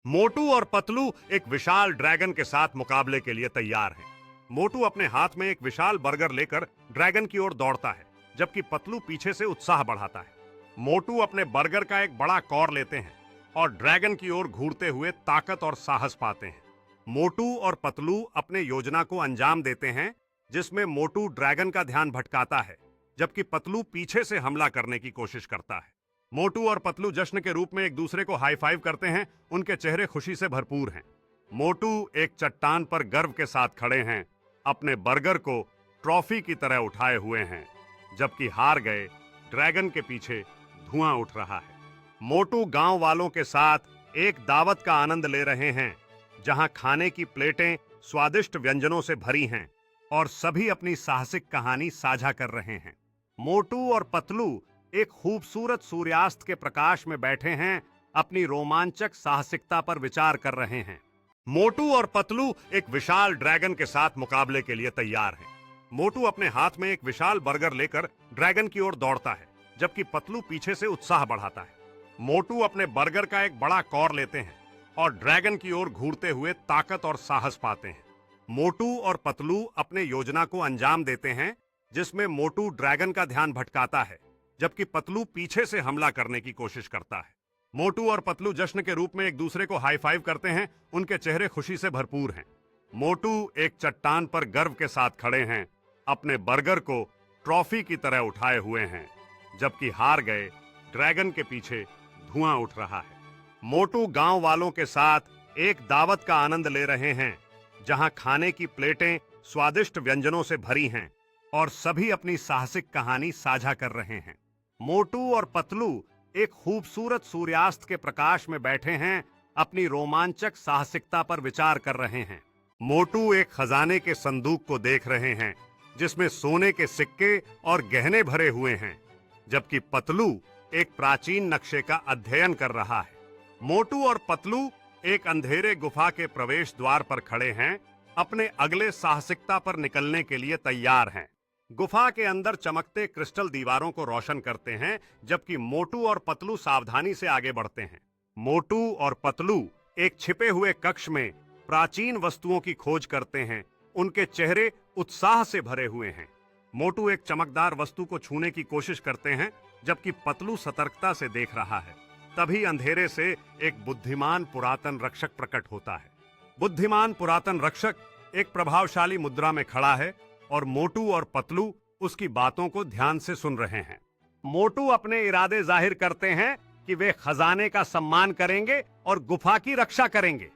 मोटू और पतलू एक विशाल ड्रैगन के साथ मुकाबले के लिए तैयार हैं। मोटू अपने हाथ में एक विशाल बर्गर लेकर ड्रैगन की ओर दौड़ता है, जबकि पतलू पीछे से उत्साह बढ़ाता है। मोटू अपने बर्गर का एक बड़ा कौर लेते हैं और ड्रैगन की ओर घूरते हुए ताकत और साहस पाते हैं। मोटू और पतलू अपने योजना को अंजाम देते हैं, जिसमें मोटू ड्रैगन का ध्यान भटकाता है, जबकि पतलू पीछे से हमला करने की कोशिश करता है। मोटू और पतलू जश्न के रूप में एक दूसरे को हाई फाइव करते हैं। उनके चेहरे खुशी से भरपूर हैं। मोटू एक चट्टान पर गर्व के साथ खड़े हैं, अपने बर्गर को ट्रॉफी की तरह उठाए हुए हैं, जबकि हार गए ड्रैगन के पीछे धुआं उठ रहा है। मोटू गांव वालों के साथ एक दावत का आनंद ले रहे हैं, जहां खाने की प्लेटें स्वादिष्ट व्यंजनों से भरी हैं और सभी अपनी साहसिक कहानी साझा कर रहे हैं। मोटू और पतलू एक खूबसूरत सूर्यास्त के प्रकाश में बैठे हैं, अपनी रोमांचक साहसिकता पर विचार कर रहे हैं। मोटू और पतलू एक विशाल ड्रैगन के साथ मुकाबले के लिए तैयार हैं। मोटू अपने हाथ में एक विशाल बर्गर लेकर ड्रैगन की ओर दौड़ता है, जबकि पतलू पीछे से उत्साह बढ़ाता है। मोटू अपने बर्गर का एक बड़ा कौर लेते हैं और ड्रैगन की ओर घूरते हुए ताकत और साहस पाते हैं। मोटू और पतलू अपने योजना को अंजाम देते हैं, जिसमें मोटू ड्रैगन का ध्यान भटकाता है, जबकि पतलू पीछे से हमला करने की कोशिश करता है। मोटू और पतलू जश्न के रूप में एक दूसरे को हाई फाइव करते हैं। उनके चेहरे खुशी से भरपूर हैं। मोटू एक चट्टान पर गर्व के साथ खड़े हैं, अपने बर्गर को ट्रॉफी की तरह उठाए हुए हैं, जबकि हार गए ड्रैगन के पीछे धुआं उठ रहा है। मोटू गांव वालों के साथ एक दावत का आनंद ले रहे हैं, जहां खाने की प्लेटें स्वादिष्ट व्यंजनों से भरी हैं और सभी अपनी साहसिक कहानी साझा कर रहे हैं। मोटू और पतलू एक खूबसूरत सूर्यास्त के प्रकाश में बैठे हैं, अपनी रोमांचक साहसिकता पर विचार कर रहे हैं। मोटू एक खजाने के संदूक को देख रहे हैं, जिसमें सोने के सिक्के और गहने भरे हुए हैं, जबकि पतलू एक प्राचीन नक्शे का अध्ययन कर रहा है। मोटू और पतलू एक अंधेरे गुफा के प्रवेश द्वार पर खड़े हैं, अपने अगले साहसिकता पर निकलने के लिए तैयार हैं। गुफा के अंदर चमकते क्रिस्टल दीवारों को रोशन करते हैं, जबकि मोटू और पतलू सावधानी से आगे बढ़ते हैं। मोटू और पतलू एक छिपे हुए कक्ष में प्राचीन वस्तुओं की खोज करते हैं। उनके चेहरे उत्साह से भरे हुए हैं। मोटू एक चमकदार वस्तु को छूने की कोशिश करते हैं, जबकि पतलू सतर्कता से देख रहा है। तभी अंधेरे से एक बुद्धिमान पुरातन रक्षक प्रकट होता है। बुद्धिमान पुरातन रक्षक एक प्रभावशाली मुद्रा में खड़ा है और मोटू और पतलू उसकी बातों को ध्यान से सुन रहे हैं। मोटू अपने इरादे जाहिर करते हैं कि वे खजाने का सम्मान करेंगे और गुफा की रक्षा करेंगे।